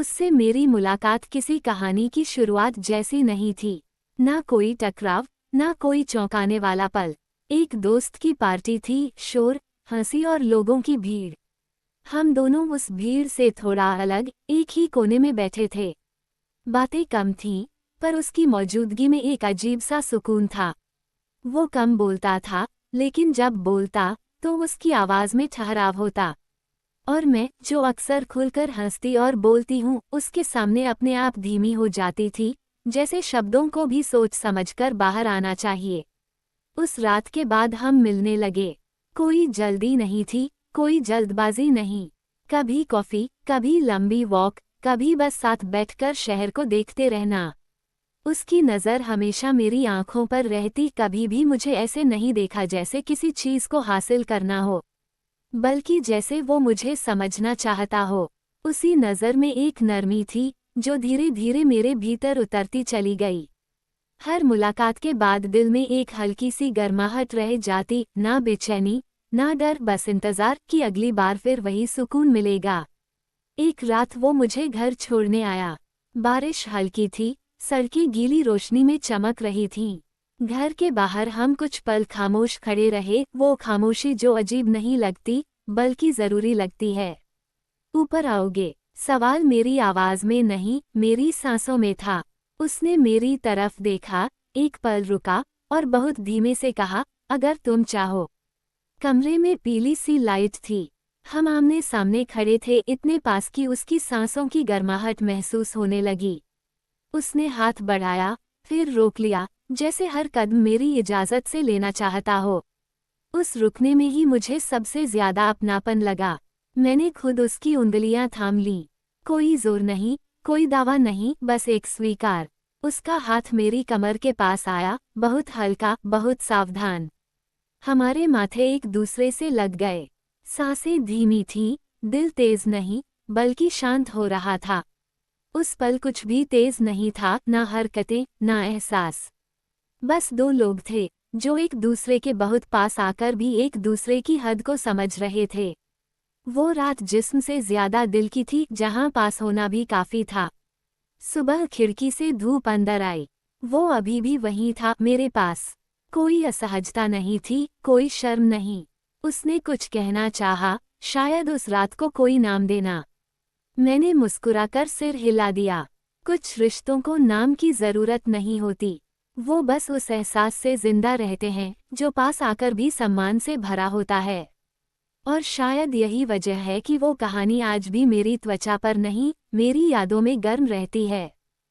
उससे मेरी मुलाकात किसी कहानी की शुरुआत जैसी नहीं थी। ना कोई टकराव, ना कोई चौंकाने वाला पल। एक दोस्त की पार्टी थी, शोर, हंसी और लोगों की भीड़। हम दोनों उस भीड़ से थोड़ा अलग एक ही कोने में बैठे थे। बातें कम थीं, पर उसकी मौजूदगी में एक अजीब सा सुकून था। वो कम बोलता था, लेकिन जब बोलता तो उसकी आवाज़ में ठहराव होता। और मैं, जो अक्सर खुलकर हंसती और बोलती हूँ, उसके सामने अपने आप धीमी हो जाती थी, जैसे शब्दों को भी सोच समझकर बाहर आना चाहिए। उस रात के बाद हम मिलने लगे। कोई जल्दी नहीं थी, कोई जल्दबाजी नहीं। कभी कॉफ़ी, कभी लंबी वॉक, कभी बस साथ बैठकर शहर को देखते रहना। उसकी नज़र हमेशा मेरी आंखों पर रहती, कभी भी मुझे ऐसे नहीं देखा जैसे किसी चीज़ को हासिल करना हो, बल्कि जैसे वो मुझे समझना चाहता हो। उसी नज़र में एक नरमी थी, जो धीरे धीरे मेरे भीतर उतरती चली गई। हर मुलाकात के बाद दिल में एक हल्की सी गर्माहट रह जाती, ना बेचैनी, ना डर, बस इंतज़ार कि अगली बार फिर वही सुकून मिलेगा। एक रात वो मुझे घर छोड़ने आया। बारिश हल्की थी, सड़कें गीली रोशनी में चमक रही थीं। घर के बाहर हम कुछ पल खामोश खड़े रहे, वो खामोशी जो अजीब नहीं लगती, बल्कि ज़रूरी लगती है। ऊपर आओगे? सवाल मेरी आवाज़ में नहीं, मेरी सांसों में था। उसने मेरी तरफ देखा, एक पल रुका, और बहुत धीमे से कहा, अगर तुम चाहो। कमरे में पीली सी लाइट थी। हम आमने सामने खड़े थे, इतने पास कि उसकी सांसों की गर्माहट महसूस होने लगी। उसने हाथ बढ़ाया, फिर रोक लिया, जैसे हर कदम मेरी इजाज़त से लेना चाहता हो। उस रुकने में ही मुझे सबसे ज़्यादा अपनापन लगा। मैंने खुद उसकी उंगलियां थाम लीं। कोई जोर नहीं, कोई दावा नहीं, बस एक स्वीकार। उसका हाथ मेरी कमर के पास आया, बहुत हल्का, बहुत सावधान। हमारे माथे एक दूसरे से लग गए। सांसें धीमी थीं, दिल तेज नहीं, बल्कि शांत हो रहा था। उस पल कुछ भी तेज नहीं था, ना हरकतें, ना एहसास। बस दो लोग थे, जो एक दूसरे के बहुत पास आकर भी एक दूसरे की हद को समझ रहे थे। वो रात जिस्म से ज्यादा दिल की थी, जहां पास होना भी काफी था। सुबह खिड़की से धूप अंदर आई। वो अभी भी वहीं था, मेरे पास। कोई असहजता नहीं थी, कोई शर्म नहीं। उसने कुछ कहना चाहा, शायद उस रात को कोई नाम देना। मैंने मुस्कुराकर सिर हिला दिया। कुछ रिश्तों को नाम की जरूरत नहीं होती, वो बस उस एहसास से जिंदा रहते हैं, जो पास आकर भी सम्मान से भरा होता है। और शायद यही वजह है कि वो कहानी आज भी मेरी त्वचा पर नहीं, मेरी यादों में गर्म रहती है।